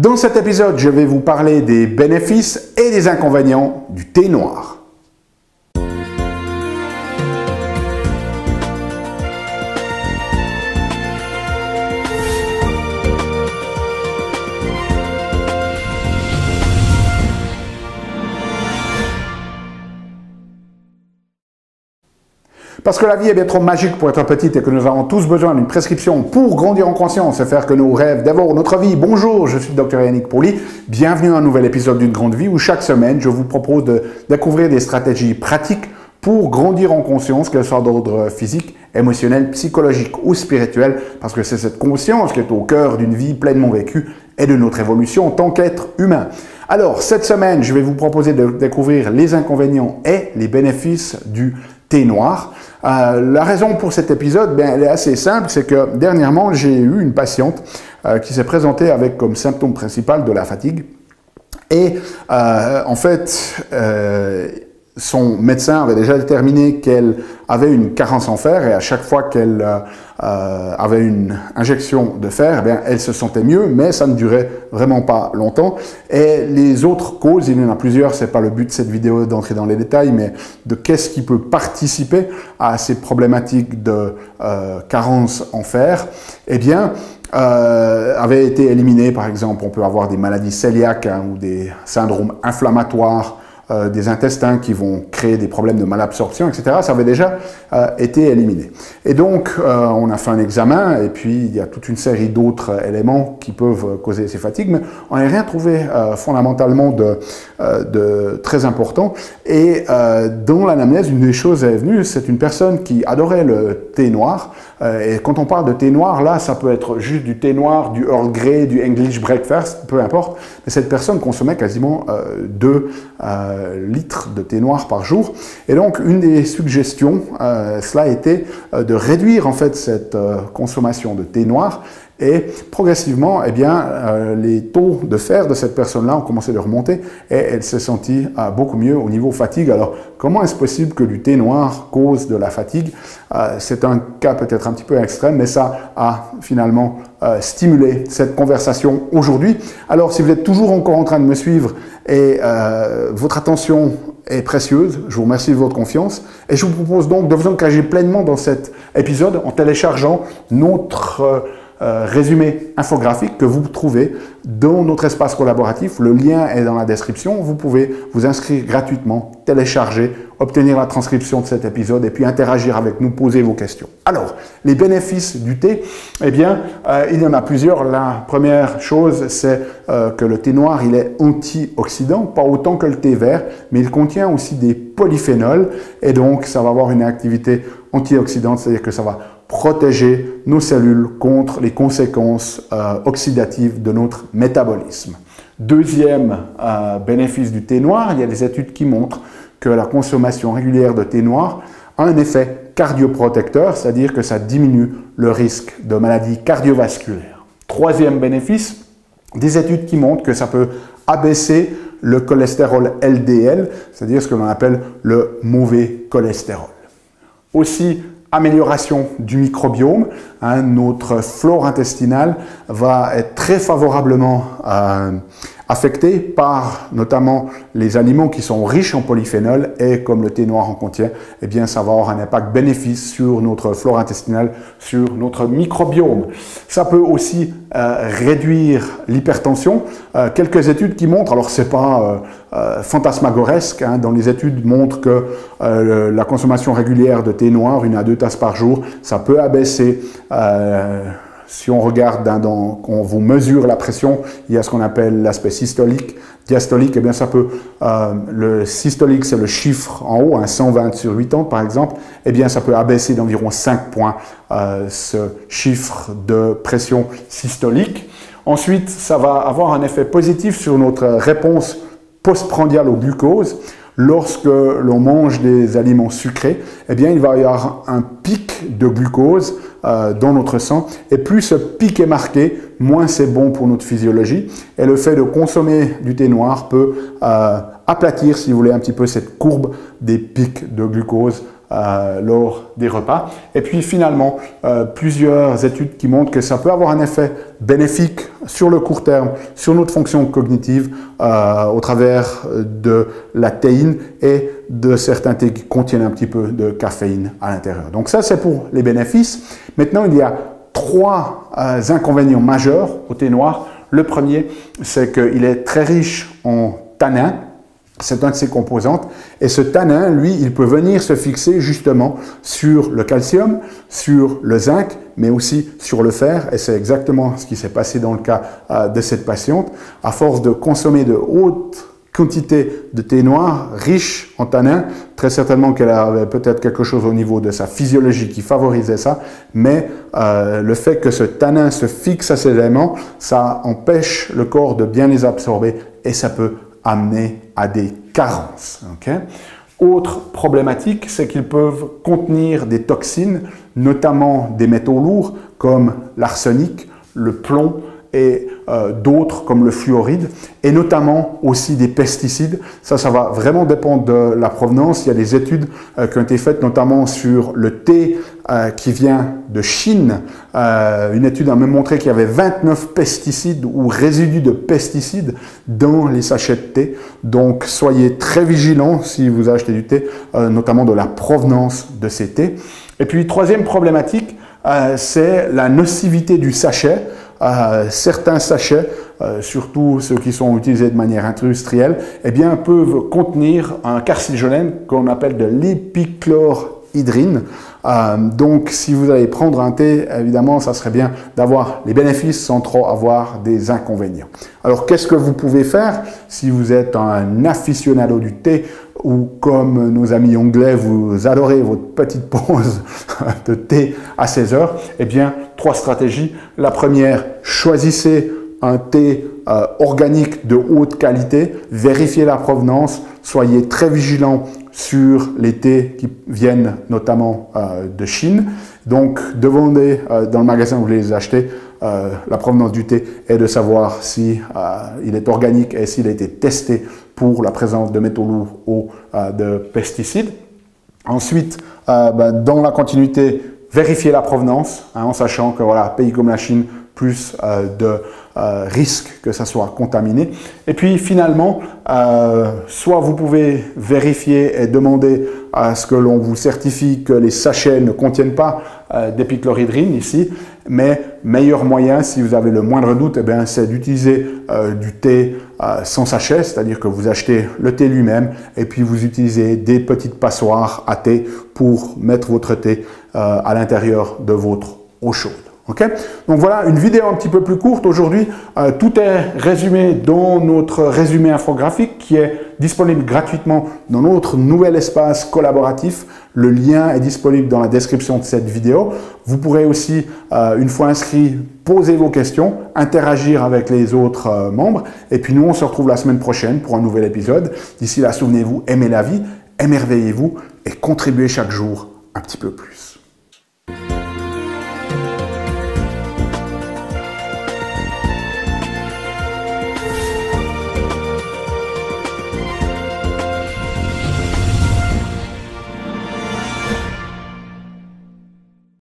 Dans cet épisode, je vais vous parler des bénéfices et des inconvénients du thé noir. Parce que la vie est bien trop magique pour être petite et que nous avons tous besoin d'une prescription pour grandir en conscience et faire que nos rêves dévorent notre vie. Bonjour, je suis le Dr Yannick Pouli. Bienvenue à un nouvel épisode d'une grande vie où chaque semaine, je vous propose de découvrir des stratégies pratiques pour grandir en conscience, qu'elles soient d'ordre physique, émotionnel, psychologique ou spirituel, parce que c'est cette conscience qui est au cœur d'une vie pleinement vécue et de notre évolution en tant qu'être humain. Alors, cette semaine, je vais vous proposer de découvrir les inconvénients et les bénéfices du thé noir. La raison pour cet épisode, elle est assez simple, c'est que dernièrement, j'ai eu une patiente qui s'est présentée avec comme symptôme principal de la fatigue. Et en fait, son médecin avait déjà déterminé qu'elle avait une carence en fer et à chaque fois qu'elle avait une injection de fer, elle se sentait mieux, mais ça ne durait vraiment pas longtemps. Et les autres causes, il y en a plusieurs, c'est pas le but de cette vidéo d'entrer dans les détails, mais de qu'est-ce qui peut participer à ces problématiques de carence en fer, avait été éliminé. Par exemple, on peut avoir des maladies cœliaques ou des syndromes inflammatoires des intestins qui vont créer des problèmes de malabsorption, etc. Ça avait déjà été éliminé. Et donc, on a fait un examen et puis il y a toute une série d'autres éléments qui peuvent causer ces fatigues, mais on n'a rien trouvé fondamentalement de très important. Et dans l'anamnèse, une des choses est venue, c'est une personne qui adorait le thé noir. Et quand on parle de thé noir, là, ça peut être juste du thé noir, du Earl Grey, du English breakfast, peu importe. Mais cette personne consommait quasiment 2 litres de thé noir par jour. Et donc, une des suggestions, cela a été de réduire en fait cette consommation de thé noir. Et progressivement, les taux de fer de cette personne-là ont commencé de remonter et elle s'est sentie beaucoup mieux au niveau fatigue. Alors, comment est-ce possible que du thé noir cause de la fatigue? C'est un cas peut-être un petit peu extrême, mais ça a finalement stimulé cette conversation aujourd'hui. Alors, si vous êtes toujours encore en train de me suivre et votre attention est précieuse, je vous remercie de votre confiance et je vous propose donc de vous engager pleinement dans cet épisode en téléchargeant notre résumé infographique que vous trouvez dans notre espace collaboratif. Le lien est dans la description. Vous pouvez vous inscrire gratuitement, télécharger, obtenir la transcription de cet épisode et puis interagir avec nous, poser vos questions. Alors, les bénéfices du thé, il y en a plusieurs. La première chose, c'est que le thé noir, il est antioxydant, pas autant que le thé vert, mais il contient aussi des polyphénols et donc ça va avoir une activité antioxydante, c'est-à-dire que ça va protéger nos cellules contre les conséquences oxydatives de notre métabolisme. Deuxième bénéfice du thé noir, il y a des études qui montrent que la consommation régulière de thé noir a un effet cardioprotecteur, c'est-à-dire que ça diminue le risque de maladies cardiovasculaires. Troisième bénéfice, des études qui montrent que ça peut abaisser le cholestérol LDL, c'est-à-dire ce que l'on appelle le mauvais cholestérol. Aussi, amélioration du microbiome, notre flore intestinale va être très favorablement affectée par notamment les aliments qui sont riches en polyphénols et comme le thé noir en contient, ça va avoir un impact bénéfice sur notre flore intestinale, sur notre microbiome. Ça peut aussi réduire l'hypertension. Quelques études qui montrent, alors c'est pas fantasmagoresque, dans les études montrent que la consommation régulière de thé noir, 1 à 2 tasses par jour, ça peut abaisser si on regarde, quand on vous mesure la pression, il y a ce qu'on appelle l'aspect systolique, diastolique, ça peut, le systolique c'est le chiffre en haut, 120 sur 80 par exemple, ça peut abaisser d'environ 5 points ce chiffre de pression systolique. Ensuite, ça va avoir un effet positif sur notre réponse postprandiale au glucose. Lorsque l'on mange des aliments sucrés, il va y avoir un pic de glucose dans notre sang. Et plus ce pic est marqué, moins c'est bon pour notre physiologie. Et le fait de consommer du thé noir peut aplatir, si vous voulez, un petit peu cette courbe des pics de glucose lors des repas. Et puis finalement, plusieurs études qui montrent que ça peut avoir un effet bénéfique sur le court terme, sur notre fonction cognitive, au travers de la théine et de certains thés qui contiennent un petit peu de caféine à l'intérieur. Donc ça, c'est pour les bénéfices. Maintenant, il y a 3 inconvénients majeurs au thé noir. Le premier, c'est qu'il est très riche en tanins. C'est un de ses composantes. Et ce tanin, lui, il peut venir se fixer justement sur le calcium, sur le zinc, mais aussi sur le fer. Et c'est exactement ce qui s'est passé dans le cas de cette patiente. À force de consommer de hautes quantités de thé noir riche en tanins, très certainement qu'elle avait peut-être quelque chose au niveau de sa physiologie qui favorisait ça, mais le fait que ce tanin se fixe à ces éléments, ça empêche le corps de bien les absorber et ça peut amener à des carences. Okay? Autre problématique, c'est qu'ils peuvent contenir des toxines, notamment des métaux lourds comme l'arsenic, le plomb et d'autres comme le fluoride, et notamment aussi des pesticides. Ça va vraiment dépendre de la provenance. Il y a des études qui ont été faites notamment sur le thé qui vient de Chine. Une étude a même montré qu'il y avait 29 pesticides ou résidus de pesticides dans les sachets de thé. Donc soyez très vigilants si vous achetez du thé, notamment de la provenance de ces thés. Et puis troisième problématique, c'est la nocivité du sachet. Certains sachets, surtout ceux qui sont utilisés de manière industrielle, eh bien, peuvent contenir un carcinogène qu'on appelle de l'épichlorhydrine. Donc, si vous allez prendre un thé, évidemment, ça serait bien d'avoir les bénéfices sans trop avoir des inconvénients. Alors, qu'est-ce que vous pouvez faire si vous êtes un aficionado du thé ou comme nos amis anglais, vous adorez votre petite pause de thé à 16 heures? Eh bien, 3 stratégies. La première, choisissez un thé organique de haute qualité, vérifiez la provenance, soyez très vigilants sur les thés qui viennent notamment de Chine. Donc, demandez dans le magasin où vous les achetez la provenance du thé et de savoir si il est organique et s'il a été testé pour la présence de métaux lourds ou de pesticides. Ensuite, dans la continuité, vérifiez la provenance, en sachant que voilà, pays comme la Chine, plus de risque que ça soit contaminé. Et puis finalement, soit vous pouvez vérifier et demander à ce que l'on vous certifie que les sachets ne contiennent pas d'épichlorhydrine ici, mais meilleur moyen, si vous avez le moindre doute, eh bien, c'est d'utiliser du thé sans sachet, c'est-à-dire que vous achetez le thé lui-même et puis vous utilisez des petites passoires à thé pour mettre votre thé à l'intérieur de votre eau chaude. Okay? Donc voilà, une vidéo un petit peu plus courte aujourd'hui. Tout est résumé dans notre résumé infographique qui est disponible gratuitement dans notre nouvel espace collaboratif. Le lien est disponible dans la description de cette vidéo. Vous pourrez aussi, une fois inscrit, poser vos questions, interagir avec les autres membres. Et puis nous, on se retrouve la semaine prochaine pour un nouvel épisode. D'ici là, souvenez-vous, aimez la vie, émerveillez-vous et contribuez chaque jour un petit peu plus.